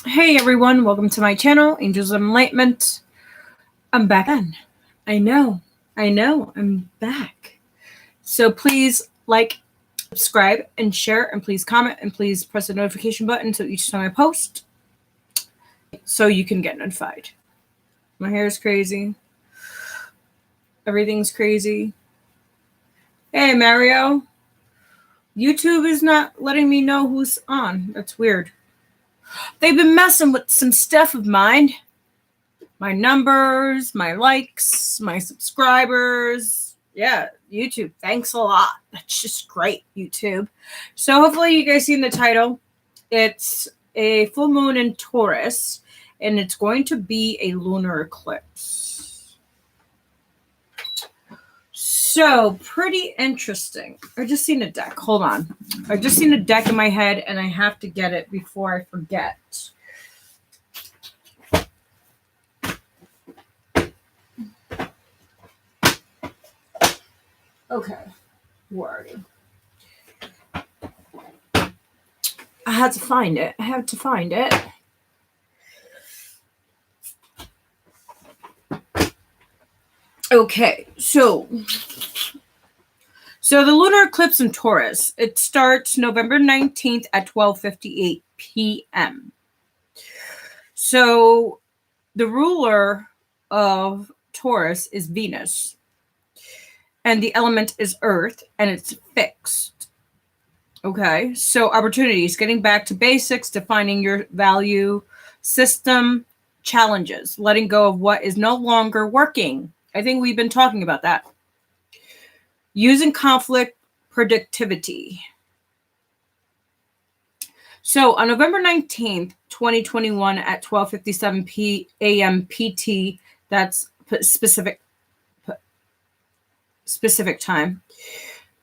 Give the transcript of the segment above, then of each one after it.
Hey everyone, welcome to my channel, Angels of Enlightenment. I'm back again. I know, I'm back. So please like, subscribe, and share, and please comment, and please press the notification button so each time I post, so you can get notified. My hair is crazy. Everything's crazy. Hey Mario, YouTube is not letting me know who's on. That's weird. They've been messing with some stuff of mine. My numbers, my likes, my subscribers. Yeah, YouTube, thanks a lot. That's just great, YouTube. So hopefully you guys seen the title. It's a full moon in Taurus, and it's going to be a lunar eclipse. So pretty interesting. I just seen a deck. Hold on. I just seen a deck in my head, and I have to get it before I forget. Okay, where are you? I had to find it. Okay, so the lunar eclipse in Taurus, it starts November 19th at 12:58 p.m. So the ruler of Taurus is Venus, and the element is Earth, and it's fixed. Okay, so opportunities, getting back to basics, defining your value system, challenges, letting go of what is no longer working. I think we've been talking about that. Using conflict productivity. So on November 19th, 2021 at 12:57 p.m. PT, that's specific time,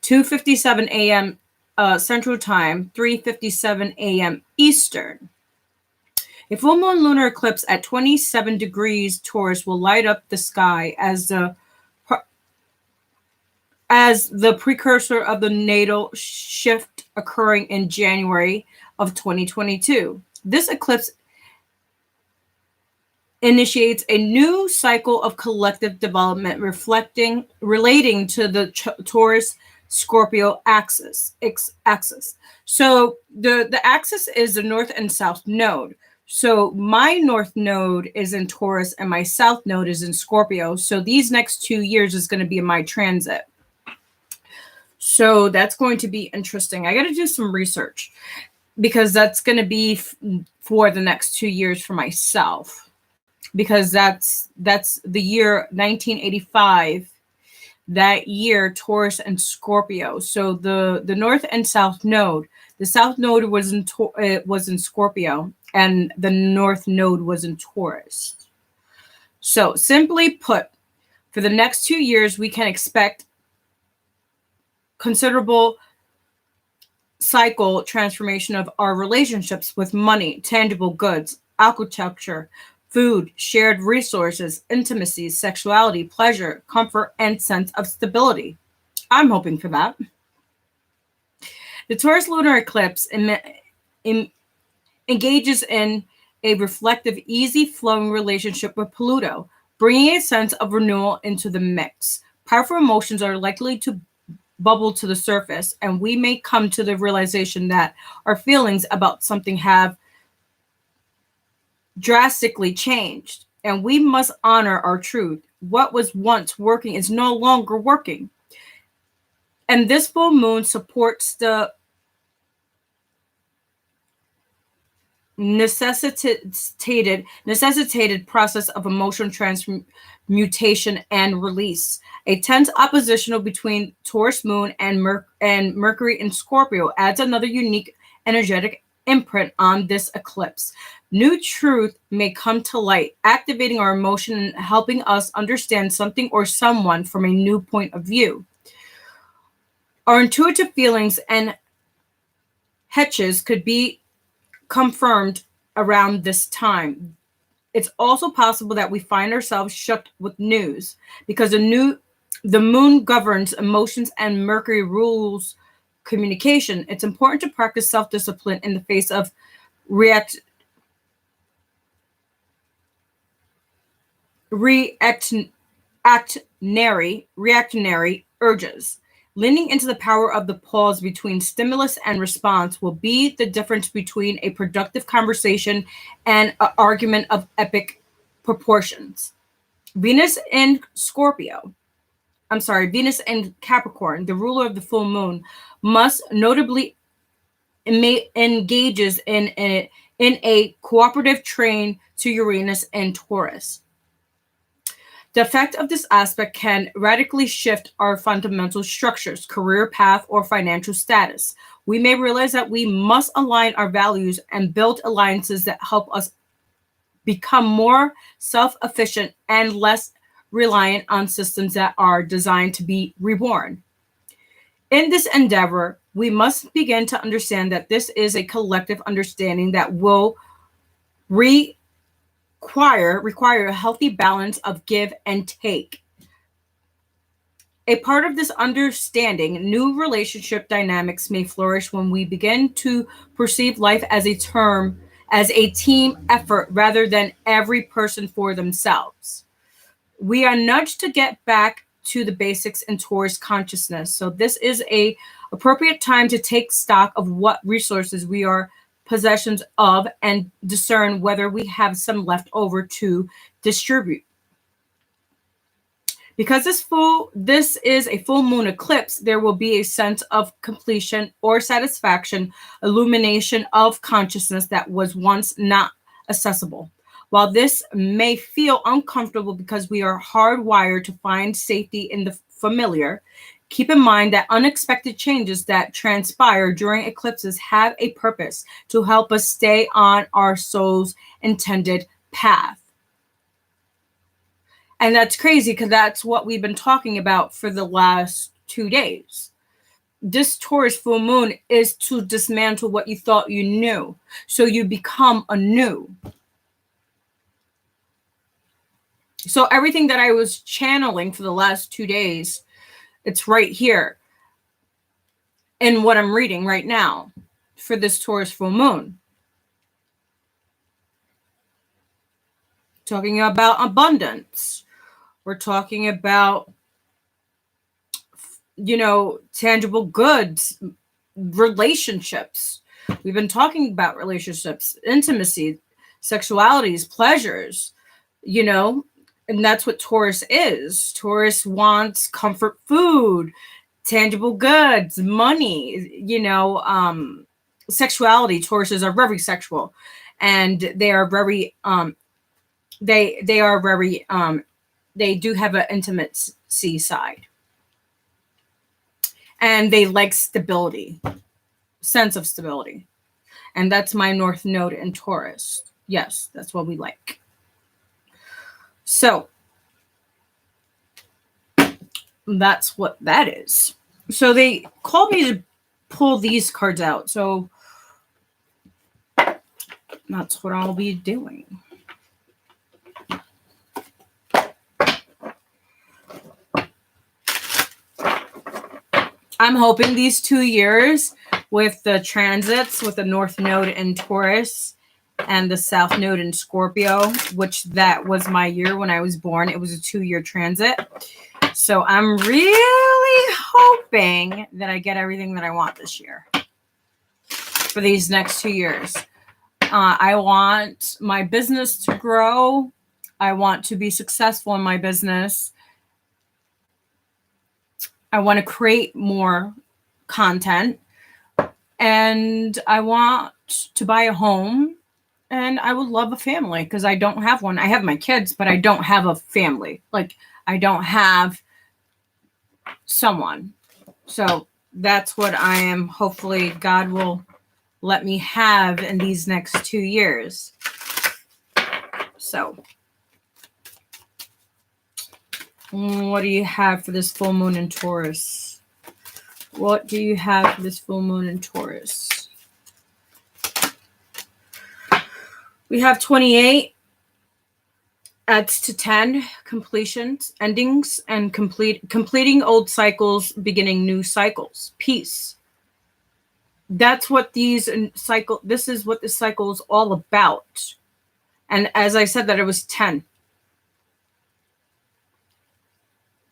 2:57 a.m. Central Time, 3:57 a.m. Eastern. A full moon lunar eclipse at 27 degrees Taurus will light up the sky as the precursor of the natal shift occurring in January of 2022. This eclipse initiates a new cycle of collective development relating to the Taurus Scorpio axis. So the axis is the north and south node. So my north node is in Taurus and my south node is in Scorpio. So these next 2 years is going to be my transit. So that's going to be interesting. I got to do some research because that's going to be for the next 2 years for myself, because that's the year 1985. That year, Taurus and Scorpio. So the north and south node. The south node was in Scorpio, and the north node was in Taurus. So simply put, for the next 2 years, we can expect considerable cycle transformation of our relationships with money, tangible goods, architecture, food, shared resources, intimacy, sexuality, pleasure, comfort, and sense of stability. I'm hoping for that. The Taurus lunar eclipse engages in a reflective, easy-flowing relationship with Pluto, bringing a sense of renewal into the mix. Powerful emotions are likely to bubble to the surface, and we may come to the realization that our feelings about something have drastically changed, and we must honor our truth. What was once working is no longer working. And this full moon supports the necessitated process of emotional transmutation and release. A tense oppositional between Taurus moon and Mercury in Scorpio adds another unique energetic imprint on this eclipse. New truth may come to light, activating our emotion and helping us understand something or someone from a new point of view. Our intuitive feelings and hitches could be confirmed around this time. It's also possible that we find ourselves shook with news because the moon governs emotions and Mercury rules communication. It's important to practice self-discipline in the face of reactionary urges. Leaning into the power of the pause between stimulus and response will be the difference between a productive conversation and an argument of epic proportions. Venus in Scorpio, Venus in Capricorn, the ruler of the full moon, must notably engages in a cooperative train to Uranus and Taurus. The effect of this aspect can radically shift our fundamental structures, career path, or financial status. We may realize that we must align our values and build alliances that help us become more self-efficient and less reliant on systems that are designed to be reborn. In this endeavor, we must begin to understand that this is a collective understanding that will require a healthy balance of give and take. A part of this understanding, new relationship dynamics may flourish when we begin to perceive life as a team effort rather than every person for themselves. We are nudged to get back to the basics in Taurus consciousness. So this is a appropriate time to take stock of what resources we are possessions of and discern whether we have some left over to distribute. Because this is a full moon eclipse, there will be a sense of completion or satisfaction, illumination of consciousness that was once not accessible. While this may feel uncomfortable because we are hardwired to find safety in the familiar, keep in mind that unexpected changes that transpire during eclipses have a purpose to help us stay on our soul's intended path. And that's crazy because that's what we've been talking about for the last 2 days. This Taurus full moon is to dismantle what you thought you knew, so you become anew. So everything that I was channeling for the last 2 days, it's right here in what I'm reading right now for this Taurus full moon. Talking about abundance. We're talking about, tangible goods, relationships. We've been talking about relationships, intimacy, sexualities, pleasures, and that's what Taurus is. Taurus wants comfort food, tangible goods, money, sexuality. Tauruses are very sexual, and they are very, they do have an intimacy side. And they like stability, sense of stability. And that's my North Node in Taurus. Yes, that's what we like. So that's what that is. So they called me to pull these cards out. So that's what I'll be doing. I'm hoping these 2 years with the transits, with the North Node in Taurus and the South Node in Scorpio, which that was my year when I was born. It was a 2-year transit. So I'm really hoping that I get everything that I want this year for these next 2 years. I want my business to grow. I want to be successful in my business. I want to create more content, and I want to buy a home, and I would love a family because I don't have one. I have my kids, but I don't have a family. Like, I don't have someone. So that's what I am. Hopefully God will let me have in these next 2 years. So what do you have for this full moon in Taurus? What do you have for this full moon in Taurus? We have 28. Adds to 10. Completions, endings, and completing old cycles, beginning new cycles. Peace. That's what this is what this cycle is all about. And as I said that it was 10.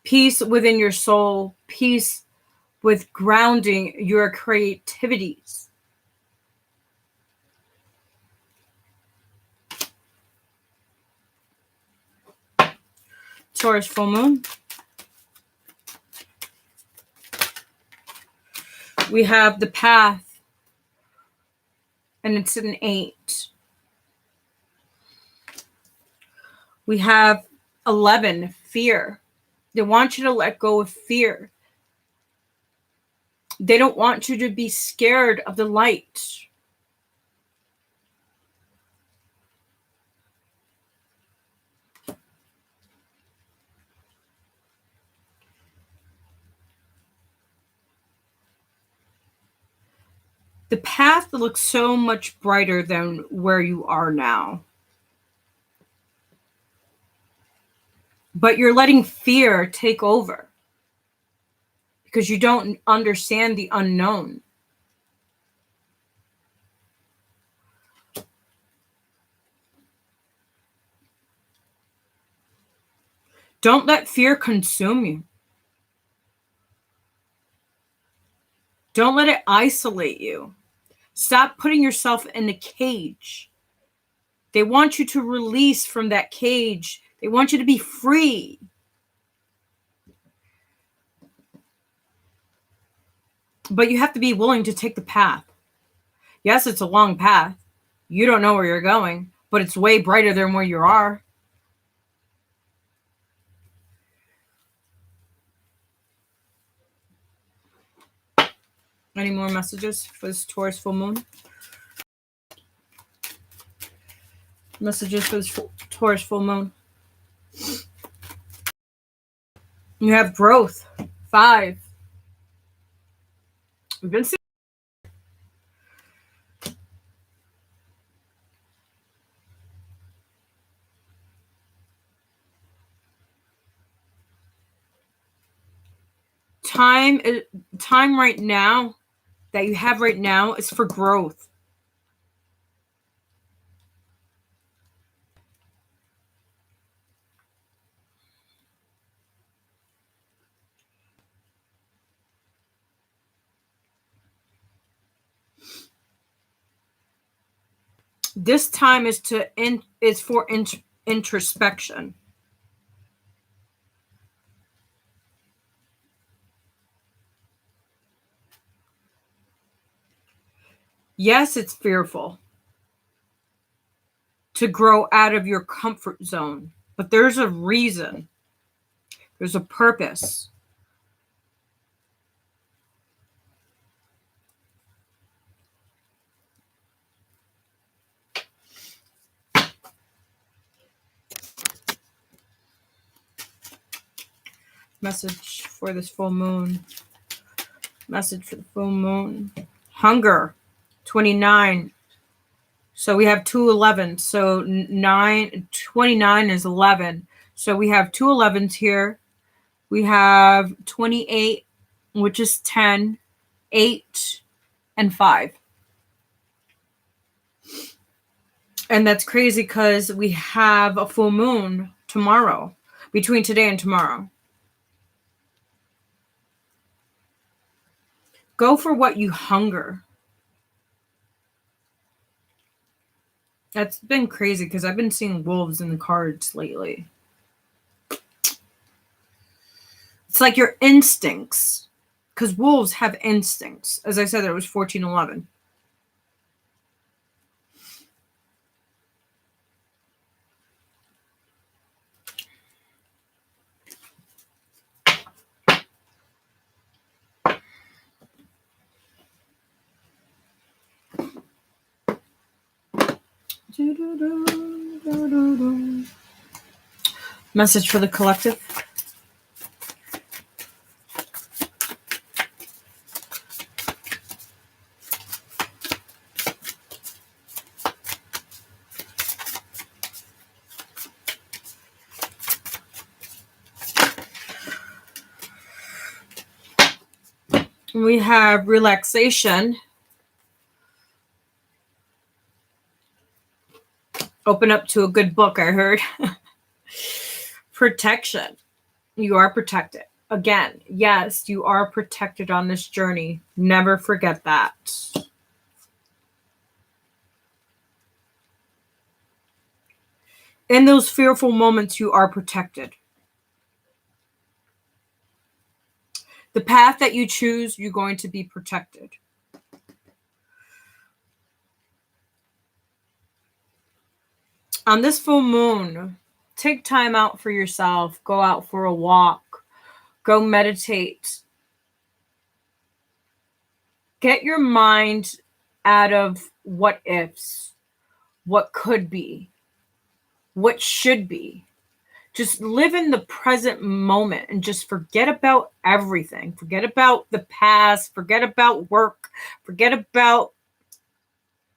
peace within your soul, peace with grounding your creativities. Taurus full moon. We have the path, and it's an 8. We have 11, fear. They want you to let go of fear. They don't want you to be scared of the light. The path looks so much brighter than where you are now. But you're letting fear take over because you don't understand the unknown. Don't let fear consume you. Don't let it isolate you. Stop putting yourself in a cage. They want you to release from that cage. They want you to be free. But you have to be willing to take the path. Yes, it's a long path. You don't know where you're going, but it's way brighter than where you are. Any more messages for this Taurus full moon? Messages for this Taurus full moon. You have growth. 5. We've been seeing. Time right now that you have right now is for growth. This time is for introspection. Yes, it's fearful to grow out of your comfort zone, but there's a reason. There's a purpose. Message for this full moon. Message for the full moon. Hunger. 29. So we have 2 11s. So 29 is 11. So we have 2 11s here. We have 28, which is 10, 8, and 5. And that's crazy because we have a full moon tomorrow, between today and tomorrow. Go for what you hunger. That's been crazy because I've been seeing wolves in the cards lately. It's like your instincts, because wolves have instincts. As I said, there was 1411. Message for the collective. We have relaxation. Open up to a good book, I heard. Protection. You are protected. Again, yes, you are protected on this journey. Never forget that. In those fearful moments, you are protected. The path that you choose, you're going to be protected. On this full moon, take time out for yourself. Go out for a walk. Go meditate. Get your mind out of what ifs, what could be, what should be. Just live in the present moment and just forget about everything. Forget about the past. Forget about work. Forget about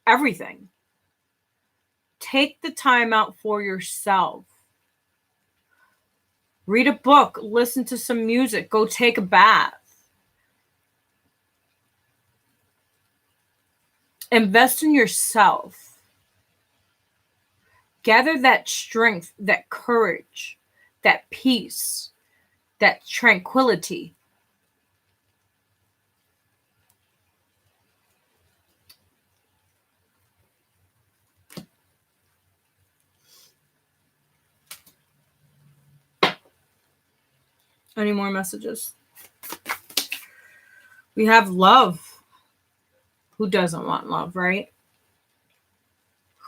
everything. Take the time out for yourself. Read a book. Listen to some music. Go take a bath. Invest in yourself. Gather that strength, that courage, that peace, that tranquility. Any more messages? We have love. Who doesn't want love, right?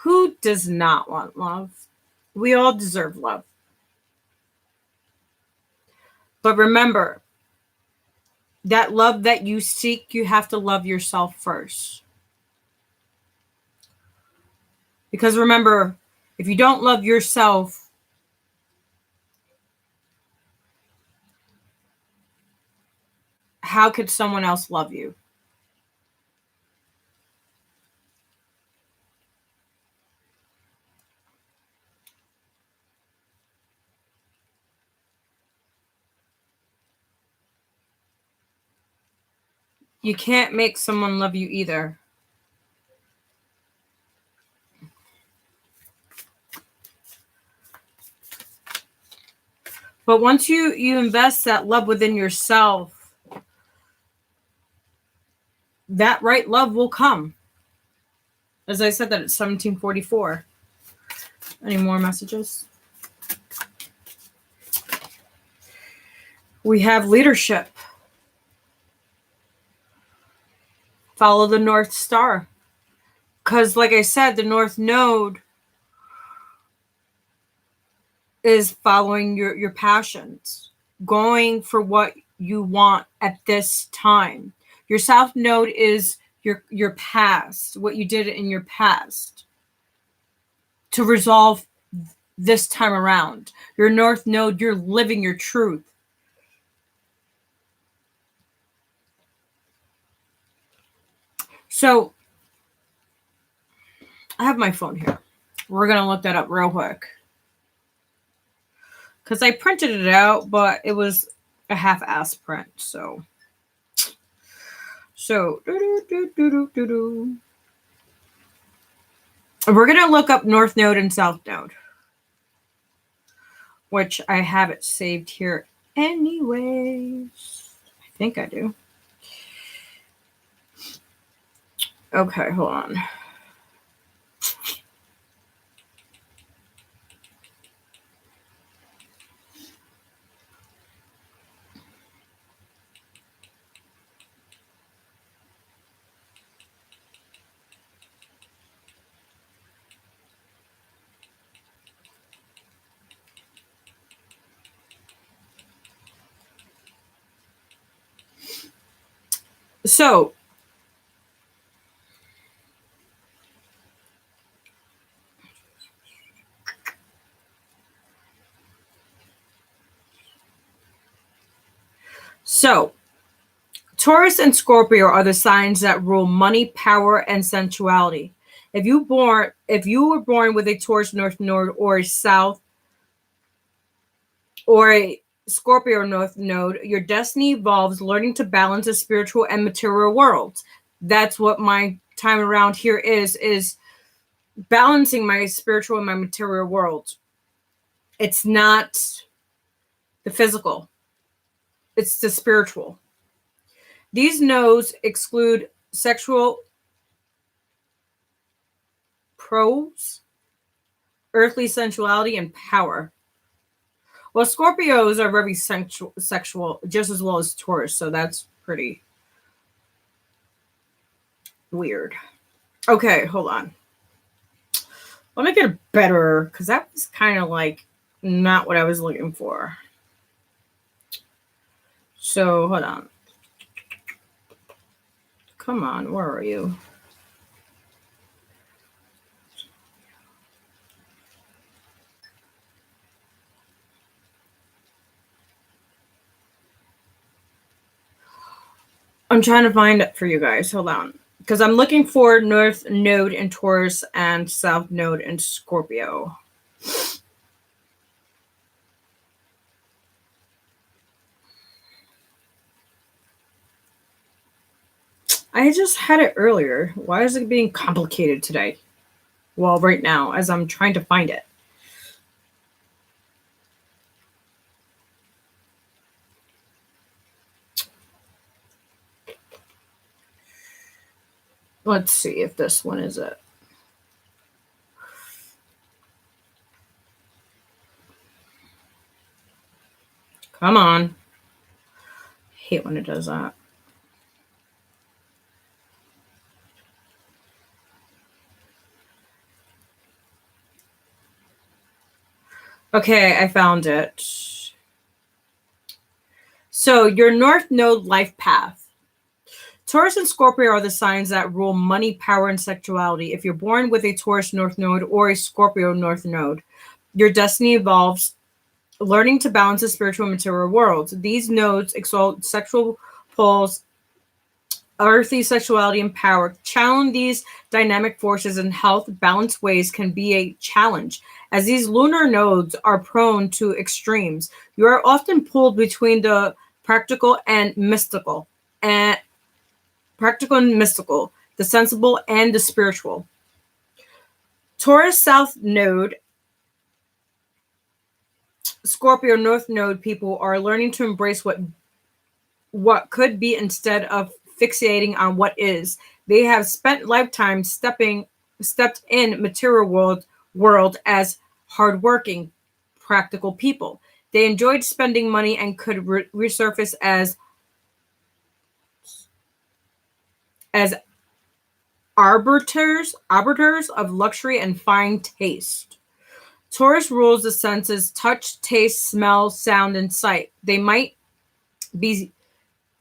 Who does not want love? We all deserve love. But remember, that love that you seek, you have to love yourself first. Because remember, if you don't love yourself, how could someone else love you? You can't make someone love you either. But once you invest that love within yourself, that right love will come. As I said, that it's 1744. Any more messages? We have leadership. Follow the North Star. Because like I said, the North Node is following your passions. Going for what you want at this time. Your South Node is your past. What you did in your past. To resolve this time around. Your North Node, you're living your truth. So, I have my phone here. We're going to look that up real quick. Because I printed it out, but it was a half-ass print. So we're going to look up North Node and South Node. Which I have it saved here anyways. I think I do. Okay, hold on. So, Taurus and Scorpio are the signs that rule money, power, and sensuality. If you were born with a Taurus North Node or a South or a Scorpio North Node, your destiny involves learning to balance the spiritual and material worlds. That's what my time around here is balancing my spiritual and my material world. It's not the physical. It's the spiritual. These nodes exclude sexual prose, earthly sensuality, and power. Well, Scorpios are very sexual just as well as Taurus, so that's pretty weird. Okay, hold on. Let me get a better, because that was kind of like not what I was looking for. So, hold on. Come on, where are you? I'm trying to find it for you guys. Hold on. Because I'm looking for North Node in Taurus and South Node in Scorpio. I just had it earlier. Why is it being complicated today? Well, right now, as I'm trying to find it. Let's see if this one is it. Come on. I hate when it does that. Okay, I found it. So, your North Node life path. Taurus and Scorpio are the signs that rule money, power, and sexuality. If you're born with a Taurus North Node or a Scorpio North Node, your destiny involves learning to balance the spiritual and material worlds. These nodes exalt sexual poles, earthly sexuality, and power. Challenge these dynamic forces in health, balanced ways can be a challenge. As these lunar nodes are prone to extremes, you are often pulled between the practical and mystical, the sensible, and the spiritual. Taurus South Node, Scorpio North Node people are learning to embrace what could be instead of fixating on what is. They have spent lifetimes stepped in material world as hardworking, practical people. They enjoyed spending money and could resurface as arbiters of luxury and fine taste. Taurus rules the senses: touch, taste, smell, sound, and sight. They might be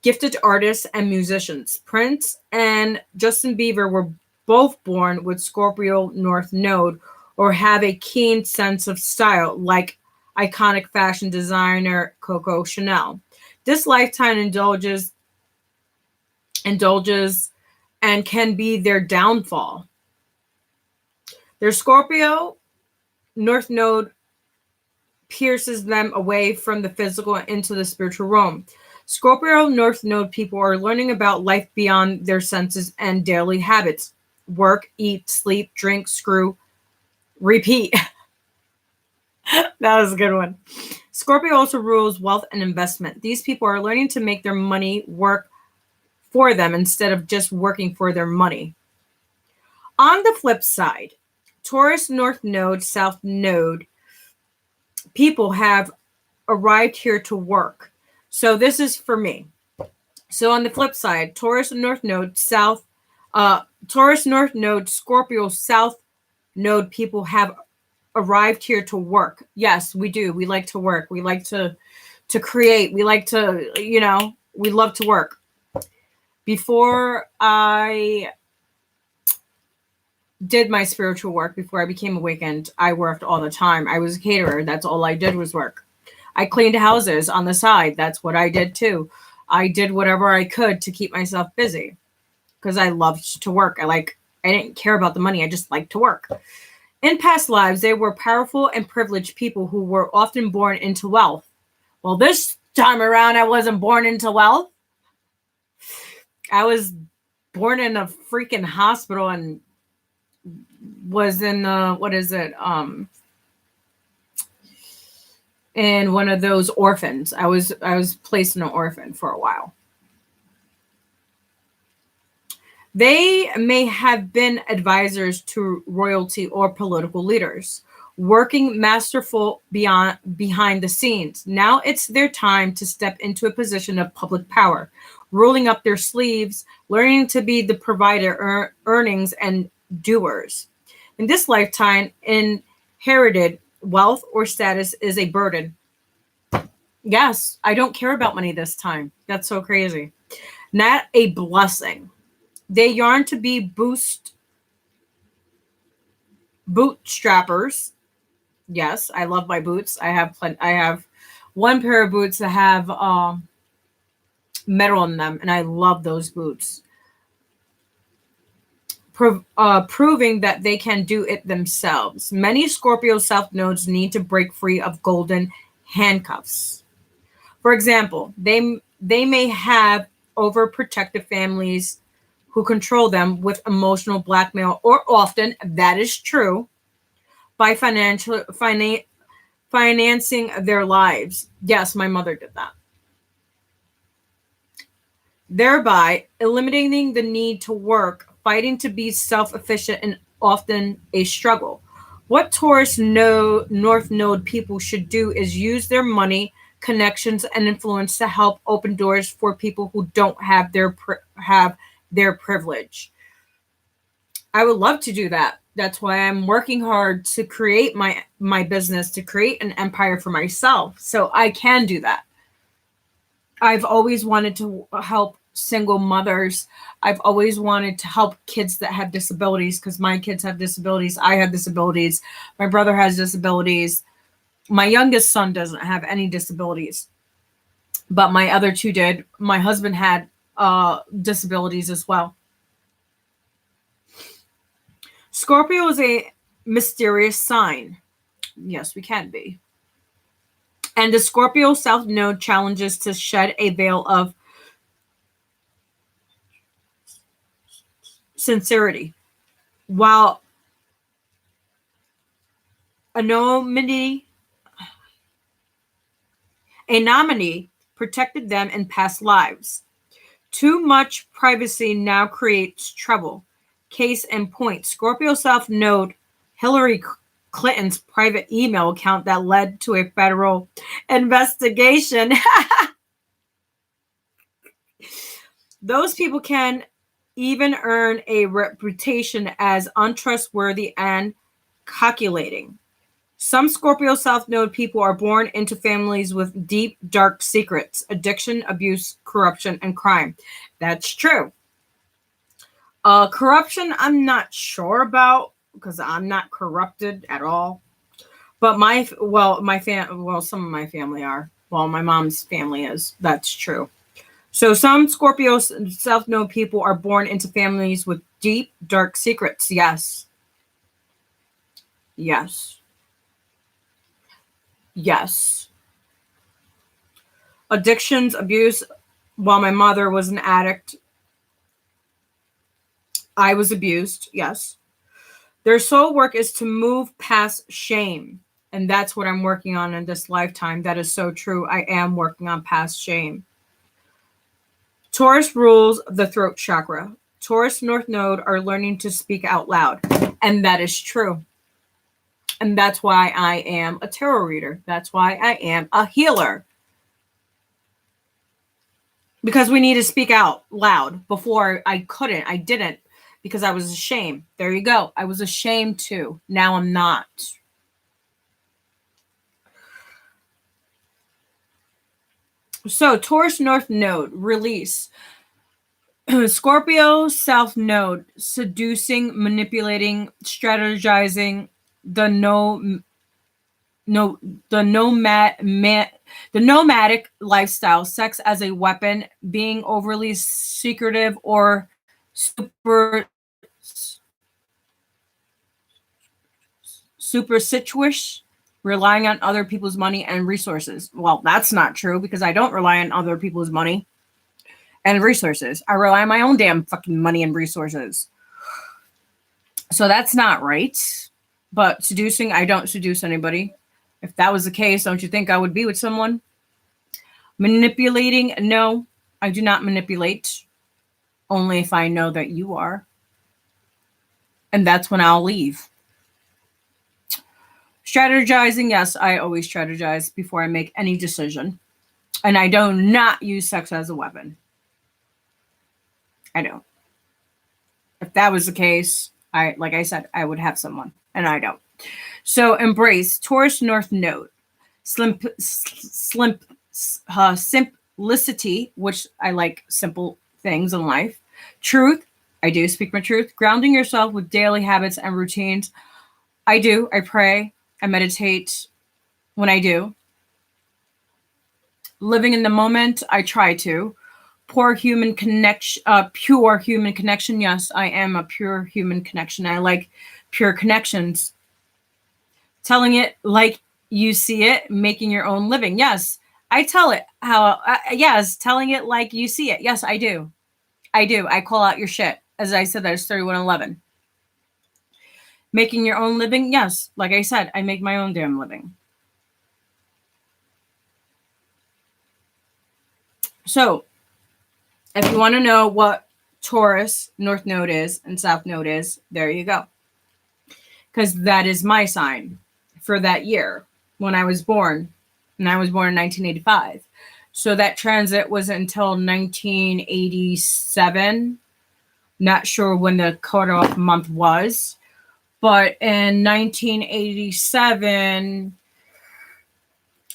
gifted artists and musicians. Prince and Justin Bieber were both born with Scorpio North Node or have a keen sense of style, like iconic fashion designer Coco Chanel. This lifetime indulges and can be their downfall. Their Scorpio North Node pierces them away from the physical and into the spiritual realm. Scorpio North Node people are learning about life beyond their senses and daily habits. Work, eat, sleep, drink, screw, repeat. That was a good one. Scorpio also rules wealth and investment. These people are learning to make their money work for them instead of just working for their money. On the flip side, Taurus North Node, South Node people have arrived here to work. So this is for me. So on the flip side, Taurus North Node, Taurus North Node, Scorpio South Node people have arrived here to work. Yes, we do. We like to work. We like to create. We like to, we love to work. Before I did my spiritual work, before I became awakened, I worked all the time. I was a caterer. That's all I did was work. I cleaned houses on the side. That's what I did too. I did whatever I could to keep myself busy because I loved to work. I didn't care about the money. I just liked to work. In past lives, they were powerful and privileged people who were often born into wealth. Well, this time around, I wasn't born into wealth. I was born in a freaking hospital and was in in one of those orphans. I was placed in an orphan for a while. They may have been advisors to royalty or political leaders, working masterful behind the scenes. Now it's their time to step into a position of public power, rolling up their sleeves, learning to be the provider, earnings, and doers. In this lifetime, inherited wealth or status is a burden. Yes, I don't care about money this time. That's so crazy. Not a blessing. They yearn to be bootstrappers. Yes, I love my boots. I have one pair of boots that have metal in them, and I love those boots. Proving that they can do it themselves. Many Scorpio South nodes need to break free of golden handcuffs. For example, they may have overprotective families who control them with emotional blackmail, or often, that is true, by financing their lives. Yes, my mother did that. Thereby eliminating the need to work, fighting to be self-efficient, and often a struggle. What Taurus North Node people should do is use their money, connections, and influence to help open doors for people who don't have their privilege. I would love to do that. That's why I'm working hard to create my business, to create an empire for myself, so I can do that. I've always wanted to help single mothers. I've always wanted to help kids that have disabilities, because my kids have disabilities. I have disabilities. My brother has disabilities. My youngest son doesn't have any disabilities, but my other two did. My husband had disabilities as well. Scorpio is a mysterious sign. Yes, we can be. And the Scorpio South Node challenges to shed a veil of sincerity, while anonymity protected them in past lives. Too much privacy now creates trouble. Case in point, Scorpio South Node Hillary Clinton's private email account that led to a federal investigation. Those people can even earn a reputation as untrustworthy and calculating. Some Scorpio South Node people are born into families with deep, dark secrets, addiction, abuse, corruption, and crime. That's true. Corruption, I'm not sure about, because I'm not corrupted at all. But some of my family are. Well, my mom's family is. That's true. So some Scorpio South Node people are born into families with deep, dark secrets. Yes. Yes. Yes. Addictions, abuse. While my mother was an addict, I was abused. Yes. Their soul work is to move past shame. And that's what I'm working on in this lifetime. That is so true. I am working on past shame. Taurus rules the throat chakra. Taurus North Node are learning to speak out loud. And that is true. And that's why I am a tarot reader. That's why I am a healer. Because we need to speak out loud. Before I didn't, because I was ashamed. There you go. I was ashamed too. Now I'm not. So Taurus North Node, release. Scorpio South Node, seducing, manipulating, strategizing, the nomadic lifestyle, sex as a weapon, being overly secretive or superstitious, relying on other people's money and resources. Well, that's not true, because I don't rely on other people's money and resources. I rely on my own damn fucking money and resources. So that's not right. But seducing, I don't seduce anybody. If that was the case, don't you think I would be with someone? Manipulating? No, I do not manipulate. Only if I know that you are. And that's when I'll leave. Strategizing? Yes, I always strategize before I make any decision. And I do not use sex as a weapon. I don't. If that was the case, like I said, I would have someone. And I don't. So embrace Taurus North Node. Simplicity, which I like simple things in life. Truth, I do speak my truth. Grounding yourself with daily habits and routines. I do. I pray. I meditate when I do. Living in the moment, I try to. Pure human connection. Yes, I am a pure human connection. I like pure connections. Telling it like you see it, making your own living. Yes, I tell it how. Yes, telling it like you see it. Yes, I do. I do. I call out your shit. As I said, that is 3111. Making your own living. Yes, like I said, I make my own damn living. So, if you want to know what Taurus North Node is and South Node is, there you go. Because that is my sign for that year when I was born. And I was born in 1985. So that transit was until 1987. Not sure when the cutoff month was. But in 1987,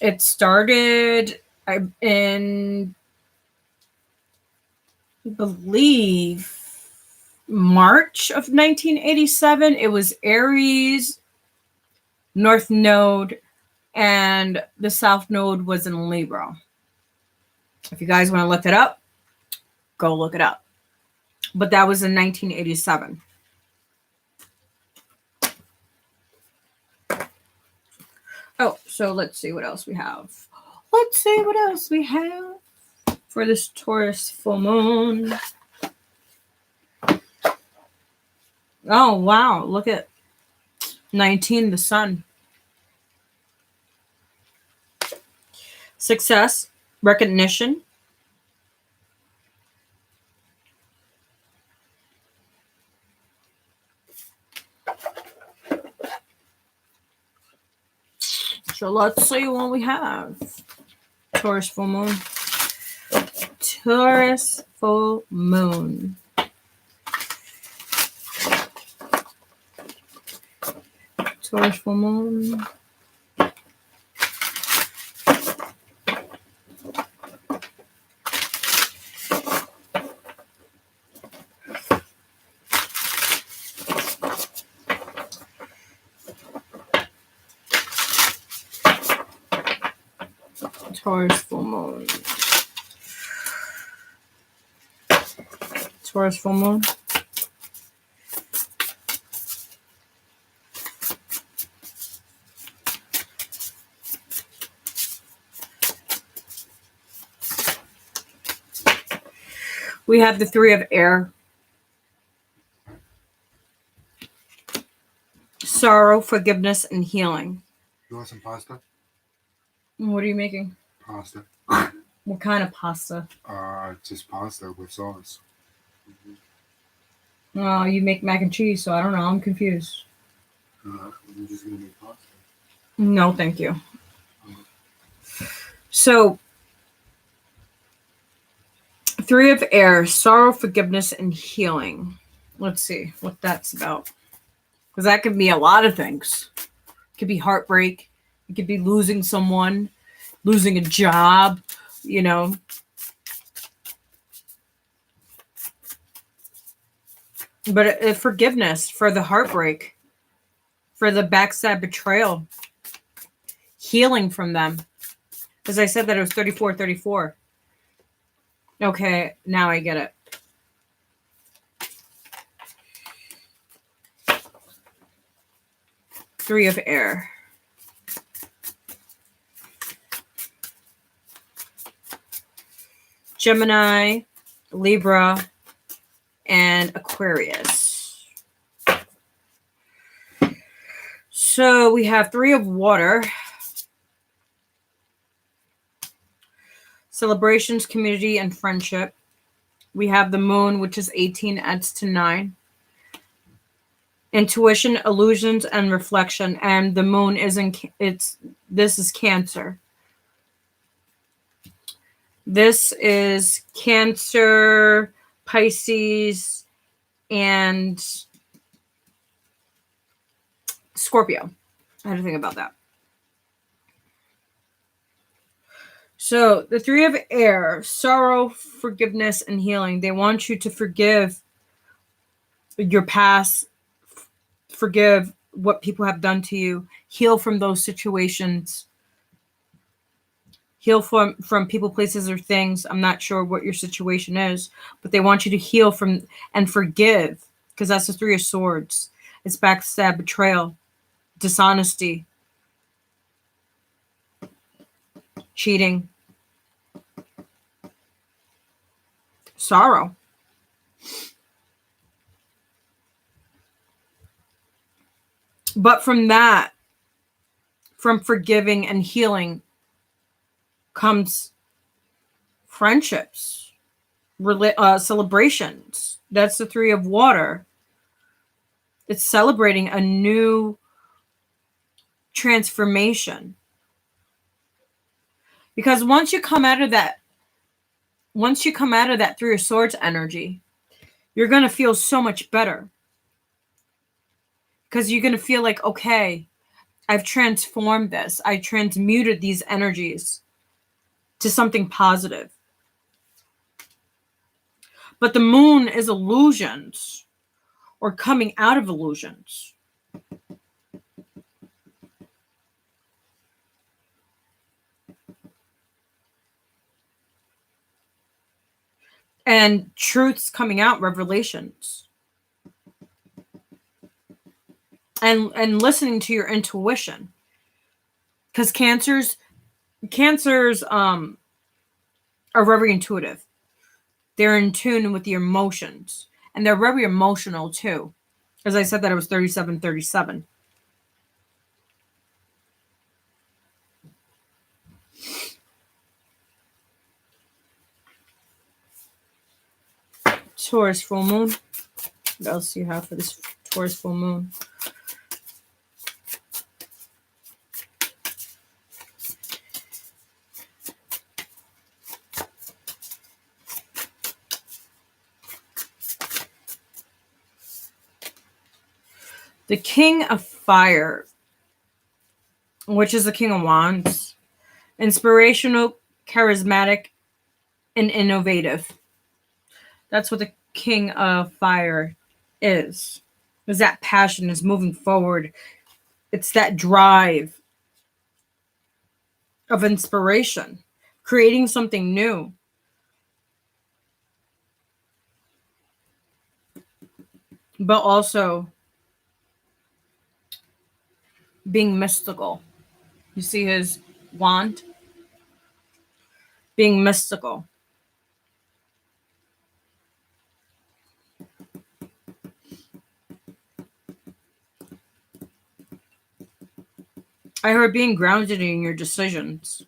it started in, I believe, March of 1987. It was Aries, North Node, and the South Node was in Libra. If you guys want to look it up, go look it up. But that was in 1987. Oh, so let's see what else we have. Let's see what else we have for this Taurus full moon. Oh, wow. Look at 19, the sun. Success, recognition. So let's see what we have. Taurus full moon. Taurus full moon. Taurus full moon. Taurus full moon. Taurus full moon. We have the Three of Air. Sorrow, forgiveness, and healing. You want some pasta? What are you making? Pasta. What kind of pasta? Just pasta with sauce. Oh, you make mac and cheese, so I don't know. I'm confused. I'm just gonna make pasta. No, thank you. So, Three of Air, sorrow, forgiveness, and healing. Let's see what that's about. Because that could be a lot of things. It could be heartbreak. It could be losing someone, losing a job, you know. But forgiveness for the heartbreak, for the backstab betrayal, healing from them. As I said that it was 34. Okay, now I get it. Three of Air. Gemini, Libra, and Aquarius. So we have Three of Water. Celebrations, community, and friendship. We have the moon, which is 18, adds to 9. Intuition, illusions, and reflection. And the moon this is Cancer. This is Cancer, Pisces, and Scorpio. I had to think about that. So the 3 of air, sorrow, forgiveness, and healing. They want you to forgive your past, forgive what people have done to you, heal from those situations, heal from people, places, or things. I'm not sure what your situation is, but they want you to heal from and forgive, because that's the 3 of swords. It's backstab, betrayal, dishonesty, cheating, sorrow. But from that, from forgiving and healing, comes friendships, celebrations. That's the 3 of water. It's celebrating a new transformation. Because once you come out of that 3 of swords energy, you're going to feel so much better. Because you're going to feel like, okay, I've transformed this. I transmuted these energies to something positive. But the moon is illusions, or coming out of illusions. And truths coming out, revelations. And listening to your intuition. Because cancers are very intuitive. They're in tune with the emotions. And they're very emotional too. As I said, that it was 37-37. Taurus full moon. What else do you have for this Taurus full moon? The King of Fire, which is the King of Wands. Inspirational, charismatic, and innovative. That's what the King of Fire is. Is that passion, is moving forward. It's that drive of inspiration, creating something new. But also being mystical. You see his wand? Being mystical. I heard being grounded in your decisions.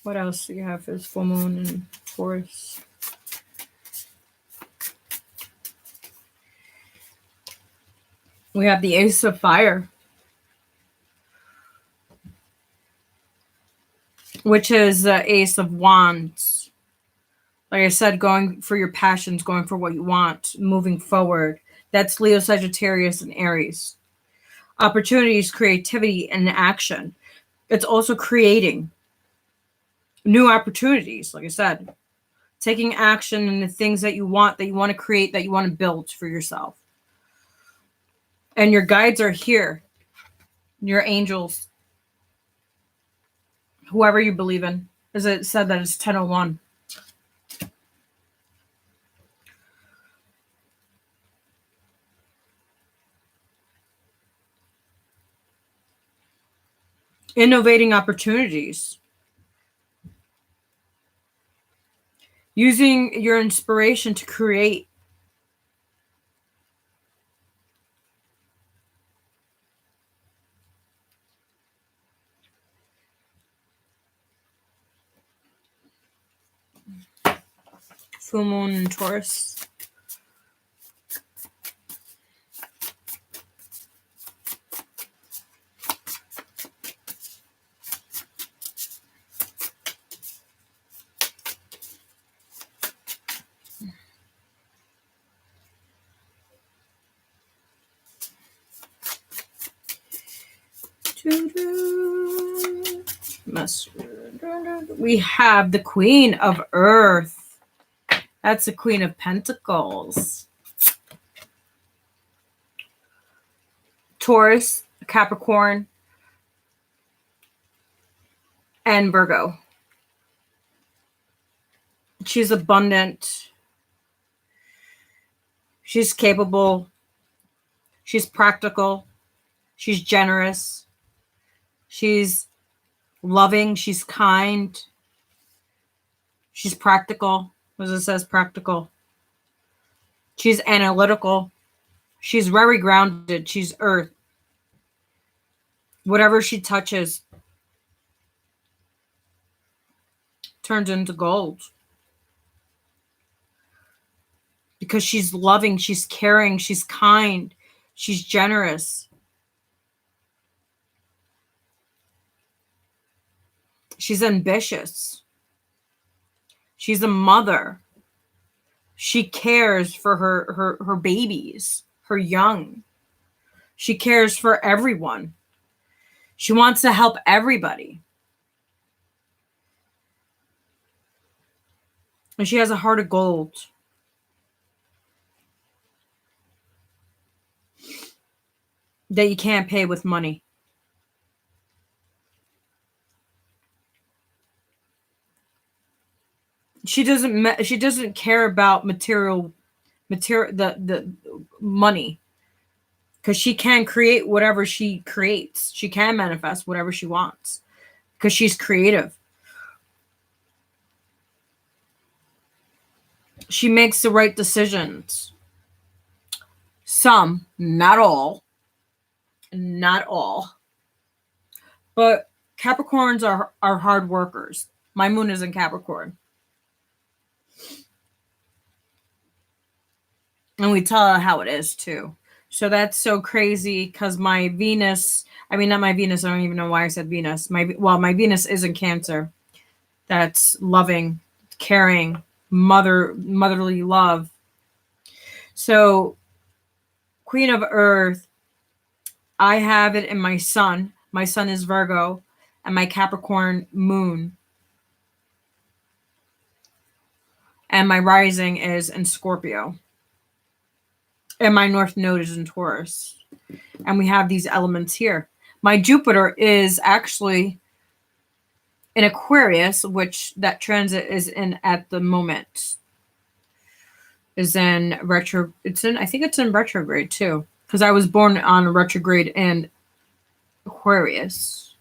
What else do you have for this full moon and Taurus? We have the Ace of Fire, which is the Ace of Wands. Like I said, going for your passions, going for what you want, moving forward. That's Leo, Sagittarius, and Aries. Opportunities, creativity, and action. It's also creating new opportunities, like I said. Taking action in the things that you want to create, that you want to build for yourself. And your guides are here. Your angels. Whoever you believe in. As it said, that it's 10:01. Innovating opportunities. Using your inspiration to create. Full moon in Taurus. We have the Queen of Earth. That's the Queen of Pentacles. Taurus, Capricorn, and Virgo. She's abundant. She's capable. She's practical. She's generous. She's loving. She's kind. She's practical. As it says, practical. She's analytical. She's very grounded. She's earth. Whatever she touches turns into gold. Because she's loving, she's caring, she's kind, she's generous. She's ambitious. She's a mother. She cares for her babies, her young. She cares for everyone. She wants to help everybody. And she has a heart of gold. That you can't pay with money. She doesn't care about material the money, because she can create whatever she creates. She can manifest whatever she wants because she's creative. She makes the right decisions. Some, not all. Not all. But Capricorns are hard workers. My moon is in Capricorn. And we tell her how it is too. So that's so crazy because my Venus, not my Venus, I don't even know why I said Venus. My Venus is in Cancer. That's loving, caring, motherly love. So Queen of Earth, I have it in my sun. My sun is Virgo and my Capricorn moon. And my rising is in Scorpio. And my North Node is in Taurus. And we have these elements here. My Jupiter is actually in Aquarius, which that transit is in at the moment. Is in retro. I think it's in retrograde too. Because I was born on a retrograde in Aquarius.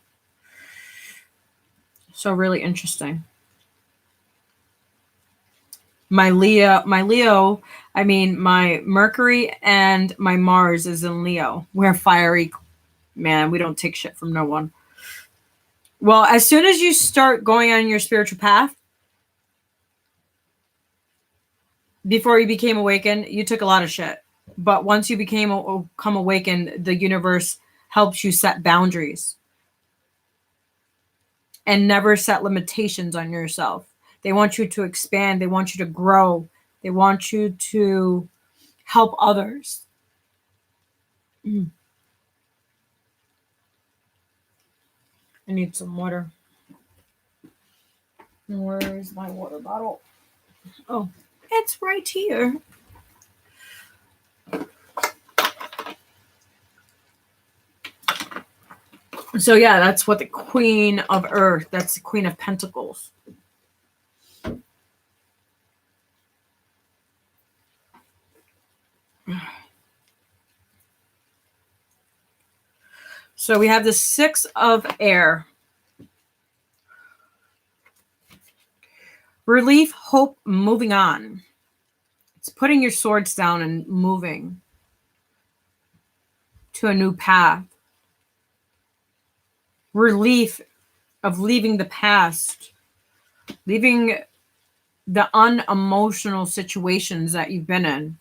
So really interesting. My Mercury and my Mars is in Leo. We're fiery, man. We don't take shit from no one. Well, as soon as you start going on your spiritual path, before you became awakened, you took a lot of shit. But once you become awakened, the universe helps you set boundaries. And never set limitations on yourself. They want you to expand. They want you to grow. They want you to help others. I need some water. Where is my water bottle? Oh, it's right here. So yeah, that's what the Queen of Earth, that's the Queen of Pentacles. So we have the Six of Air. Relief, hope, moving on. It's putting your swords down and moving to a new path. Relief of leaving the past, leaving the unemotional situations that you've been in.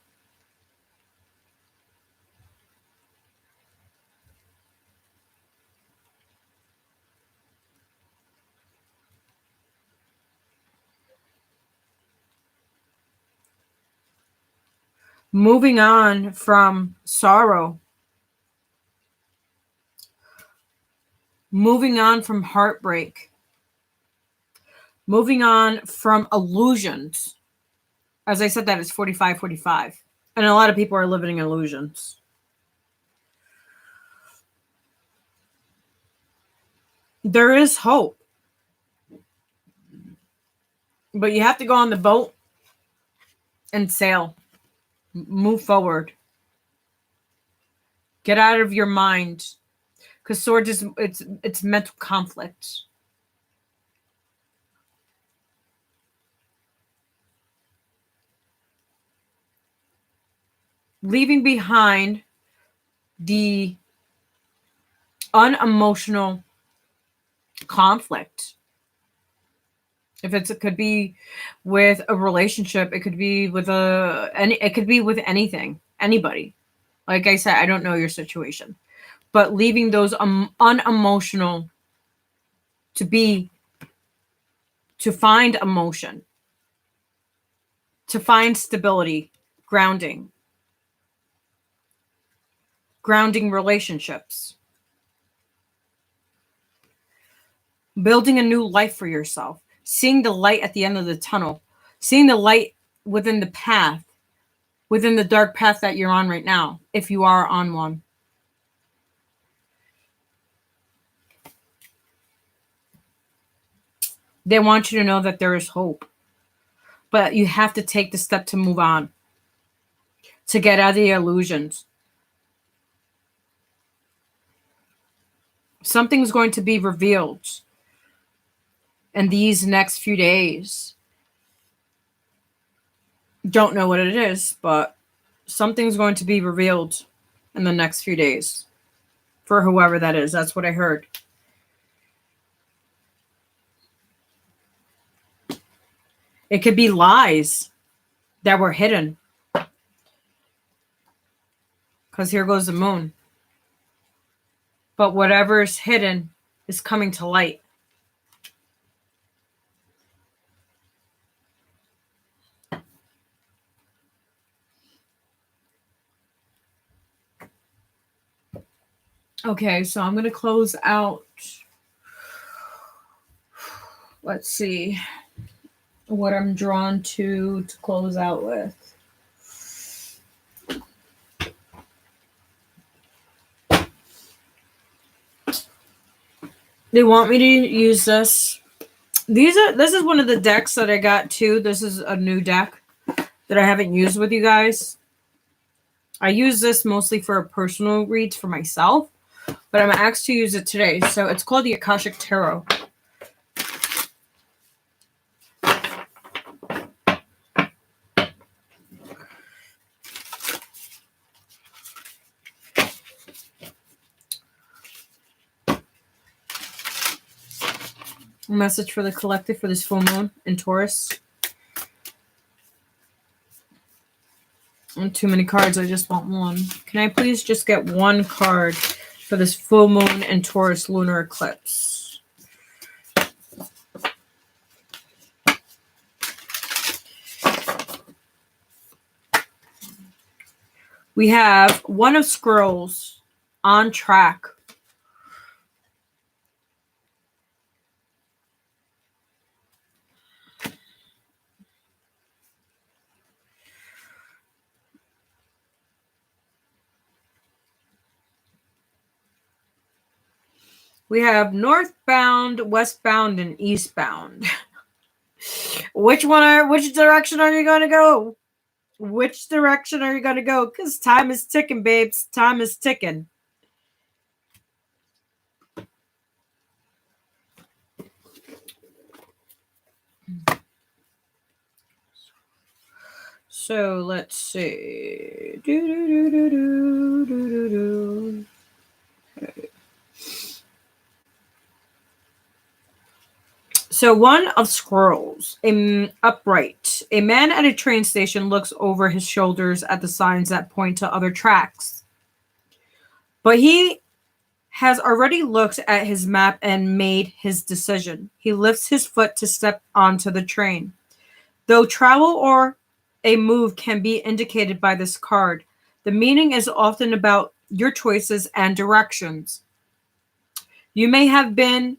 Moving on from sorrow. Moving on from heartbreak. Moving on from illusions. As I said, that it's 45-45. And a lot of people are living in illusions. There is hope. But you have to go on the boat and sail. Move forward. Get out of your mind. Because swords is it's mental conflict. Leaving behind the unemotional conflict. If it could be with a relationship, it could be with it could be with anything, anybody. Like I said, I don't know your situation, but leaving those unemotional to find emotion, to find stability, grounding relationships, building a new life for yourself, seeing the light at the end of the tunnel, seeing the light within the path, within the dark path that you're on right now, if you are on one. They want you to know that there is hope, but you have to take the step to move on, to get out of the illusions. Something's going to be revealed in these next few days. Don't know what it is, but something's going to be revealed in the next few days for whoever that is. That's what I heard. It could be lies that were hidden. Because here goes the moon. But whatever is hidden is coming to light. Okay, so I'm going to close out. Let's see what I'm drawn to close out with. They want me to use this. This is one of the decks that I got too. This is a new deck that I haven't used with you guys. I use this mostly for personal reads for myself, but I'm asked to use it today. So it's called the Akashic Tarot. A message for the collective for this full moon in Taurus. Too many cards. I just want one. Can I please just get one card for this full moon and Taurus lunar eclipse? We have One of Scrolls, on track. We have northbound, westbound, and eastbound. Which direction are you going to go? Which direction are you going to go? Because time is ticking, babes. Time is ticking. So let's see. Okay. So one of scrolls, upright. A man at a train station looks over his shoulders at the signs that point to other tracks. But he has already looked at his map and made his decision. He lifts his foot to step onto the train. Though travel or a move can be indicated by this card, the meaning is often about your choices and directions. You may have been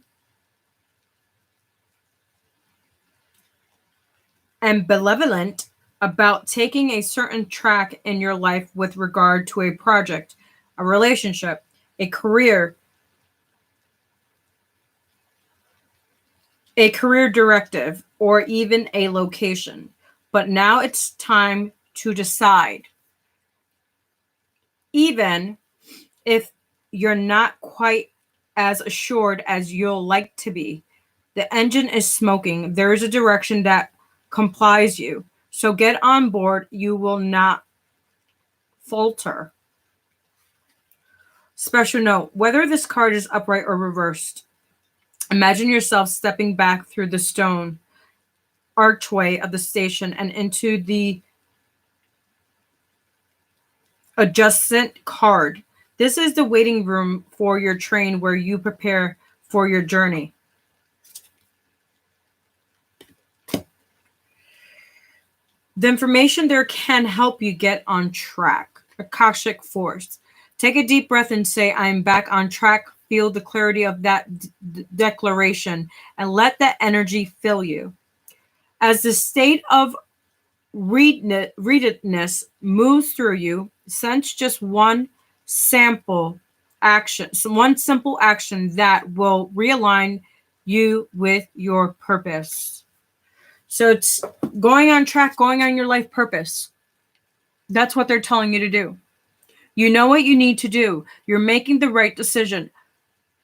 ambivalent about taking a certain track in your life with regard to a project, a relationship, a career directive, or even a location. But now it's time to decide. Even if you're not quite as assured as you'll like to be, the engine is smoking. There is a direction that complies you. So get on board. You will not falter. Special note, whether this card is upright or reversed, imagine yourself stepping back through the stone archway of the station and into the adjacent card. This is the waiting room for your train where you prepare for your journey. The information there can help you get on track. Akashic Force. Take a deep breath and say, I'm back on track. Feel the clarity of that declaration and let that energy fill you. As the state of readedness moves through you, sense just one simple action that will realign you with your purpose. So it's going on track, going on your life purpose. That's what they're telling you to do. You know what you need to do. You're making the right decision.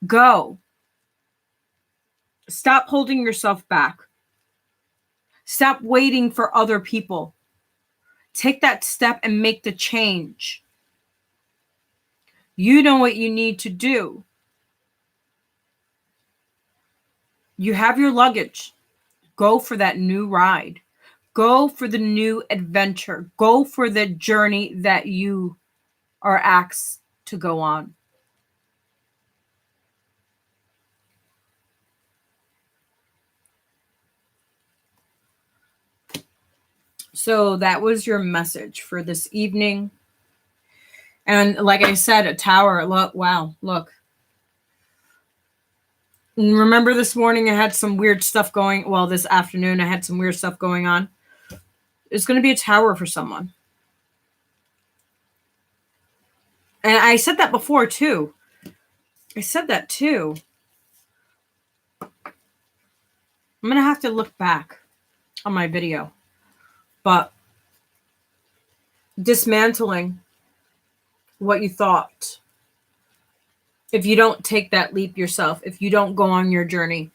Go. Stop holding yourself back. Stop waiting for other people. Take that step and make the change. You know what you need to do. You have your luggage. Go for that new ride. Go for the new adventure. Go for the journey that you are asked to go on. So that was your message for this evening. And like I said, a tower. Look, wow, look. And remember this morning I had some weird stuff going. Well, this afternoon I had some weird stuff going on. It's going to be a tower for someone. And I said that before too. I'm going to have to look back on my video. But dismantling what you thought. If you don't take that leap yourself, if you don't go on your journey.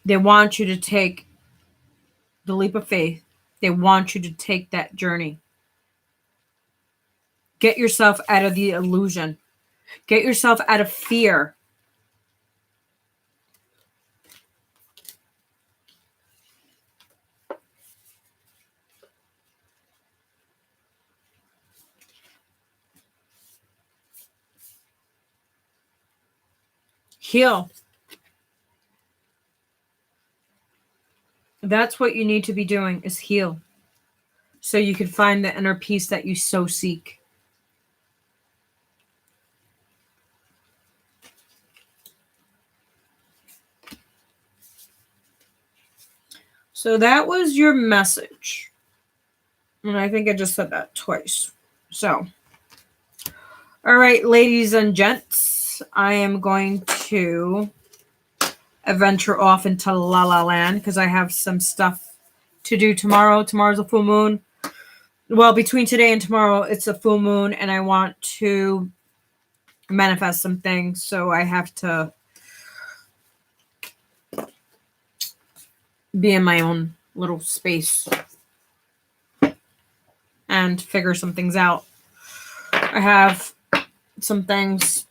They want you to take the leap of faith. They want you to take that journey. Get yourself out of the illusion. Get yourself out of fear. Heal. That's what you need to be doing, is heal. So you can find the inner peace that you so seek. So that was your message. And I think I just said that twice. So, all right, ladies and gents, I am going to venture off into La La Land because I have some stuff to do tomorrow. Tomorrow's a full moon. Well, between today and tomorrow, it's a full moon, and I want to manifest some things, so I have to be in my own little space and figure some things out. I have some things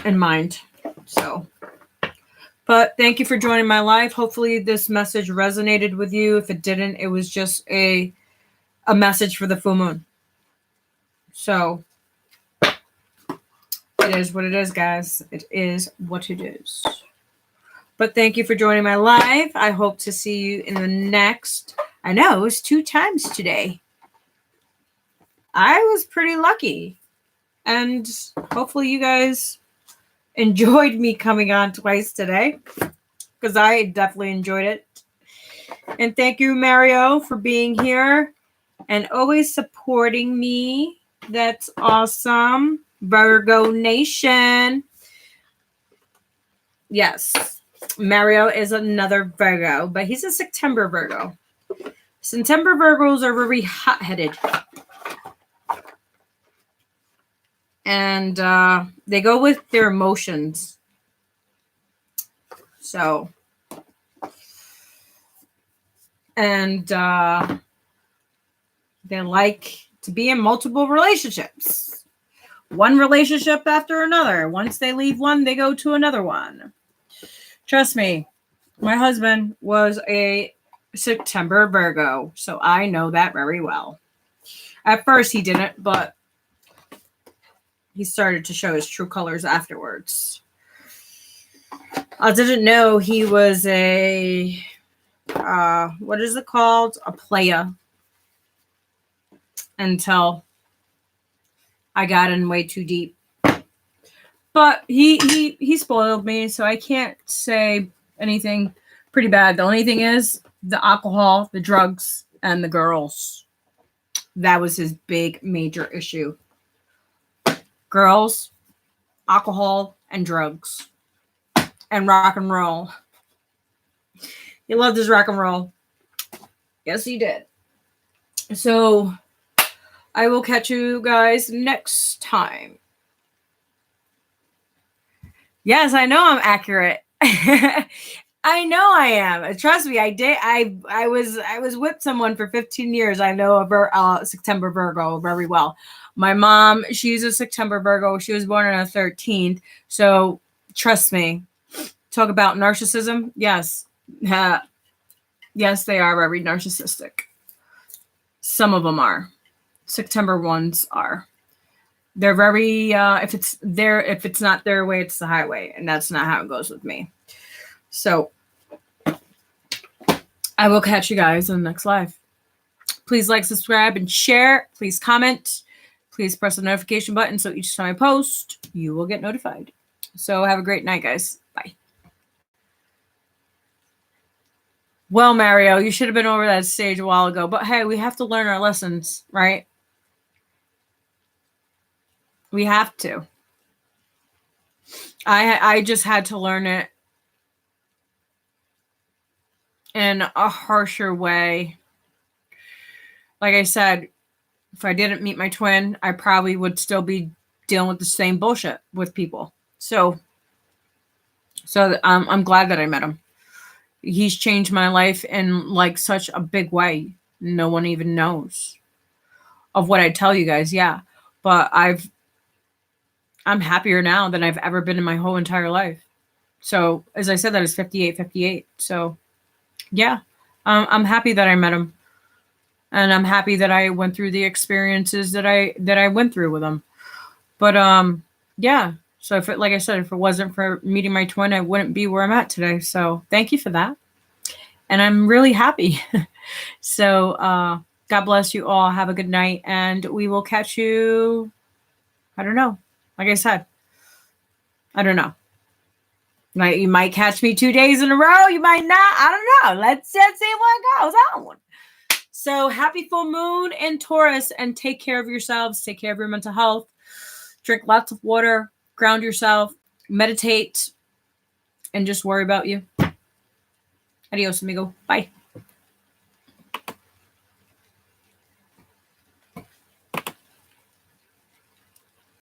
in mind. So, but thank you for joining my live. Hopefully this message resonated with you. If it didn't, it was just a message for the full moon. So it is what it is, guys. It is what it is. But thank you for joining my live. I hope to see you in the next. I know, it was 2 times today. I was pretty lucky. And hopefully you guys enjoyed me coming on twice today, because I definitely enjoyed it. And thank you, Mario, for being here and always supporting me. That's awesome. Virgo Nation. Yes, Mario is another Virgo, but he's a September Virgo. September Virgos are very hot-headed. And they go with their emotions. So, and they like to be in multiple relationships. One relationship after another. Once they leave one, they go to another one. Trust me, my husband was a September Virgo, so I know that very well. At first he didn't, but he started to show his true colors afterwards. I didn't know he was a, what is it called? A playa. Until I got in way too deep. But he spoiled me, so I can't say anything pretty bad. The only thing is the alcohol, the drugs, and the girls. That was his big major issue. Girls, alcohol, and drugs. And rock and roll. He loved his rock and roll. Yes, he did. So I will catch you guys next time. Yes, I know I'm accurate. I know I am. Trust me, I did. I was with someone for 15 years. I know a September Virgo very well. My mom, she's a September Virgo. She was born on the 13th. So trust me. Talk about narcissism. Yes. Yes, they are very narcissistic. Some of them are. September ones are. They're very if it's not their way, it's the highway, and that's not how it goes with me. So I will catch you guys in the next live. Please like, subscribe, and share. Please comment. Please press the notification button so each time I post, you will get notified. So have a great night, guys. Bye. Well, Mario, you should have been over that stage a while ago. But hey, we have to learn our lessons, right? We have to. I just had to learn it in a harsher way. Like I said, if I didn't meet my twin, I probably would still be dealing with the same bullshit with people. So I'm glad that I met him. He's changed my life in like such a big way. No one even knows of what I tell you guys. Yeah, but I'm happier now than I've ever been in my whole entire life. So as I said, that is 58. So yeah, I'm happy that I met him. And I'm happy that I went through the experiences that I went through with him. But yeah. So if it, like I said, if it wasn't for meeting my twin, I wouldn't be where I'm at today. So thank you for that. And I'm really happy. So God bless you all. Have a good night. And we will catch you. I don't know. Like I said, I don't know. You might catch me 2 days in a row. You might not. I don't know. Let's see what goes on. So happy full moon in Taurus, and take care of yourselves. Take care of your mental health. Drink lots of water. Ground yourself. Meditate. And just worry about you. Adios, amigo. Bye.